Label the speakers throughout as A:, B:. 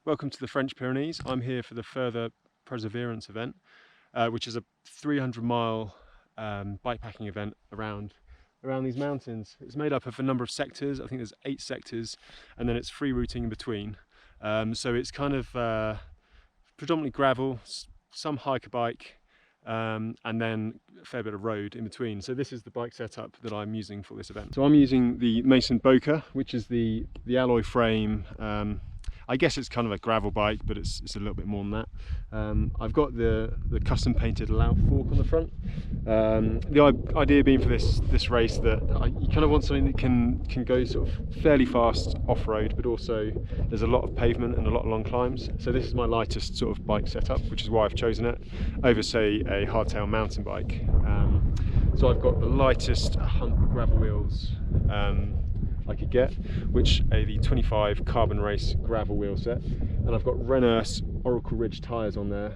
A: Welcome to the French Pyrenees. I'm here for the Further Perseverance event, which is a 300-mile bikepacking event around these mountains. It's made up of a number of sectors. I think there's 8 sectors, and then it's free routing in between. So it's kind of predominantly gravel, some hiker bike, and then a fair bit of road in between. So this is the bike setup that I'm using for this event. So I'm using the Mason Bokeh, which is the alloy frame. I guess it's kind of a gravel bike, but it's a little bit more than that. I've got the custom painted Lauf fork on the front. The idea being for this race that you kind of want something that can go sort of fairly fast off-road, but also there's a lot of pavement and a lot of long climbs. So this is my lightest sort of bike setup, which is why I've chosen it over, say, a hardtail mountain bike. So I've got the lightest gravel wheels I could get, which are the 25 Carbon Race gravel wheel set, and I've got Rene Oracle Ridge tyres on there,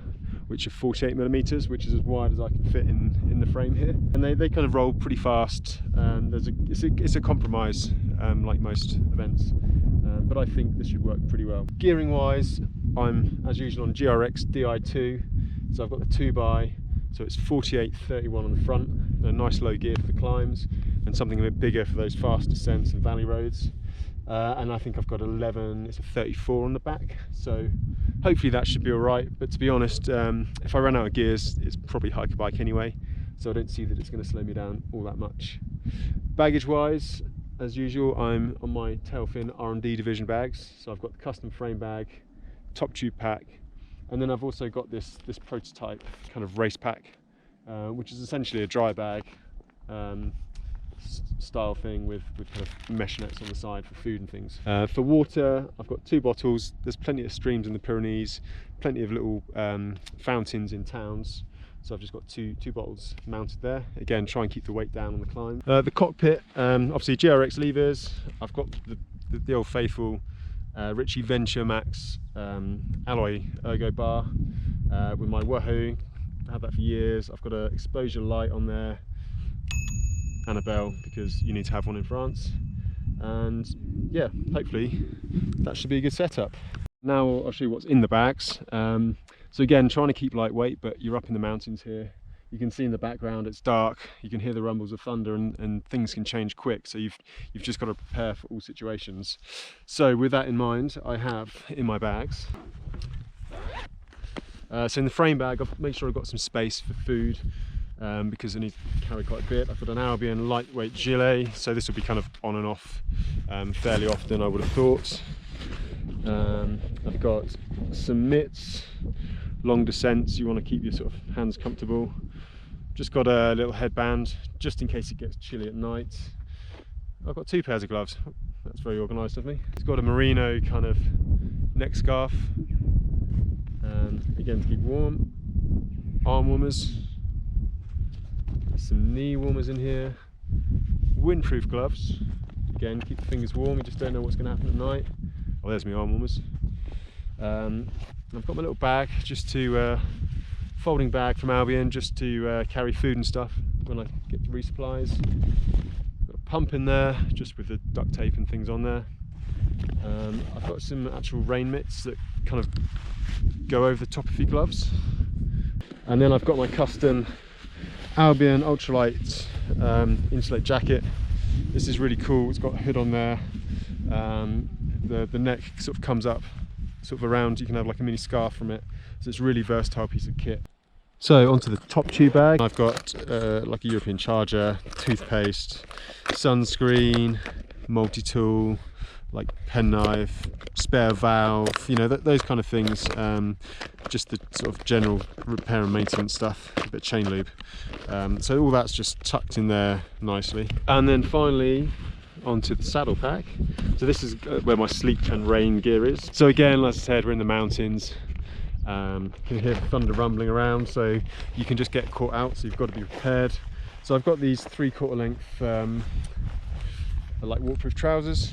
A: which are 48mm, which is as wide as I can fit in the frame here, and they kind of roll pretty fast. It's a compromise, like most events, but I think this should work pretty well. Gearing wise, I'm as usual on GRX Di2, so I've got the 2x, so it's 48/31 on the front, and a nice low gear for the climbs, and something a bit bigger for those fast descents and valley roads. And I think I've got 11, it's a 34 on the back, so hopefully that should be all right. But to be honest, if I run out of gears, it's probably hiker bike anyway, so I don't see that it's going to slow me down all that much. Baggage wise, as usual, I'm on my Tailfin R&D division bags, so I've got the custom frame bag, top tube pack, and then I've also got this prototype kind of race pack, which is essentially a dry bag style thing with kind of mesh nets on the side for food and things. For water, I've got 2 bottles. There's plenty of streams in the Pyrenees, plenty of little fountains in towns, so I've just got two bottles mounted there. Again, try and keep the weight down on the climb. The cockpit, obviously GRX levers. I've got the old faithful Ritchey Venture Max alloy ergo bar with my Wahoo. I've had that for years. I've got an exposure light on there and a bell, because you need to have one in France. And yeah, hopefully that should be a good setup. Now I'll show you what's in the bags. So again, trying to keep lightweight, but you're up in the mountains here. You can see in the background it's dark, you can hear the rumbles of thunder, and things can change quick, so you've just got to prepare for all situations. So with that in mind, I have in my bags, so in the frame bag I've made sure I've got some space for food, because I need to carry quite a bit. I've got an Albion Lightweight gilet, so this will be kind of on and off fairly often, I would have thought. I've got some mitts, long descents, you want to keep your sort of hands comfortable. Just got a little headband just in case it gets chilly at night. I've got 2 pairs of gloves, that's very organised of me. It's got a merino kind of neck scarf, again to keep warm. Arm warmers, some knee warmers in here. Windproof gloves, again keep the fingers warm, you just don't know what's going to happen at night. Oh, there's my arm warmers. I've got my little bag, just to folding bag from Albion, just to carry food and stuff when I get to resupplies. Got a pump in there, just with the duct tape and things on there. I've got some actual rain mitts that kind of go over the top of your gloves. And then I've got my custom Albion ultralight insulated jacket. This is really cool, it's got a hood on there. The neck sort of comes up sort of around, you can have like a mini scarf from it, so it's a really versatile piece of kit. So onto the top tube bag, I've got like a European charger, toothpaste, sunscreen, multi-tool, like penknife, spare valve, you know, those kind of things, just the sort of general repair and maintenance stuff, a bit of chain lube, so all that's just tucked in there nicely. And then finally onto the saddle pack. So this is where my sleep and rain gear is. So again, as I said, we're in the mountains, you can hear thunder rumbling around, so you can just get caught out, so you've got to be prepared. So I've got these 3/4 length like waterproof trousers,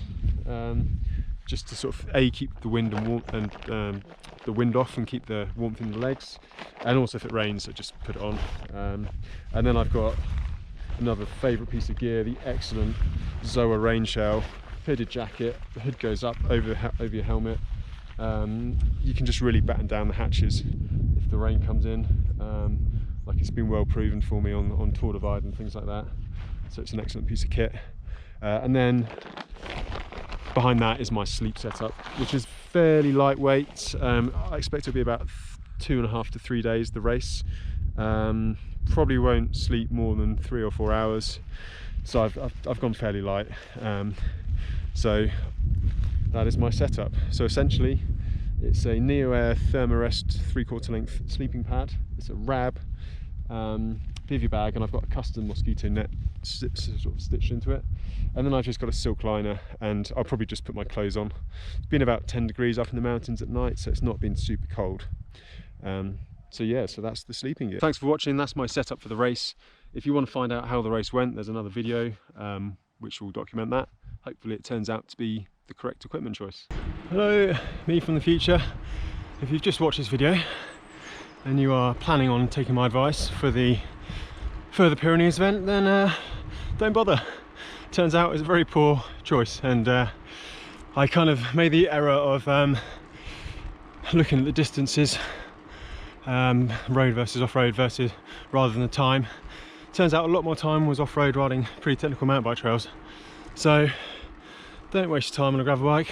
A: just to sort of keep the wind and warmth and the wind off and keep the warmth in the legs, and also if it rains, so just put it on. And then I've got another favourite piece of gear, the excellent OR Rain hooded jacket. The hood goes up over your helmet, You can just really batten down the hatches if the rain comes in. Like it's been well proven for me on Tour Divide and things like that. So it's an excellent piece of kit. And then behind that is my sleep setup, which is fairly lightweight. I expect it'll be about 2.5 to 3 days the race. Probably won't sleep more than 3 or 4 hours. So I've gone fairly light. So that is my setup. So essentially it's a Neo Air Thermarest 3/4 length sleeping pad. It's a RAB bivy bag, and I've got a custom mosquito net sort of stitched into it. And then I've just got a silk liner, and I'll probably just put my clothes on. It's been about 10 degrees up in the mountains at night, so it's not been super cold. So yeah, so that's the sleeping gear. Thanks for watching. That's my setup for the race. If you want to find out how the race went, there's another video which will document that. Hopefully it turns out to be the correct equipment choice. Hello, me from the future. If you've just watched this video and you are planning on taking my advice for the further Pyrenees event, then don't bother. Turns out it's a very poor choice, and I kind of made the error of looking at the distances, road versus off-road versus rather than the time. Turns out a lot more time was off-road riding pretty technical mountain bike trails. So don't waste your time on a gravel bike,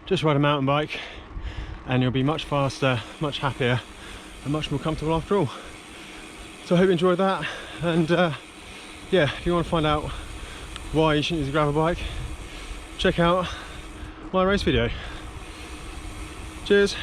A: just ride a mountain bike and you'll be much faster, much happier and much more comfortable after all. So I hope you enjoyed that, and yeah, if you want to find out why you shouldn't use a gravel bike, check out my race video. Cheers.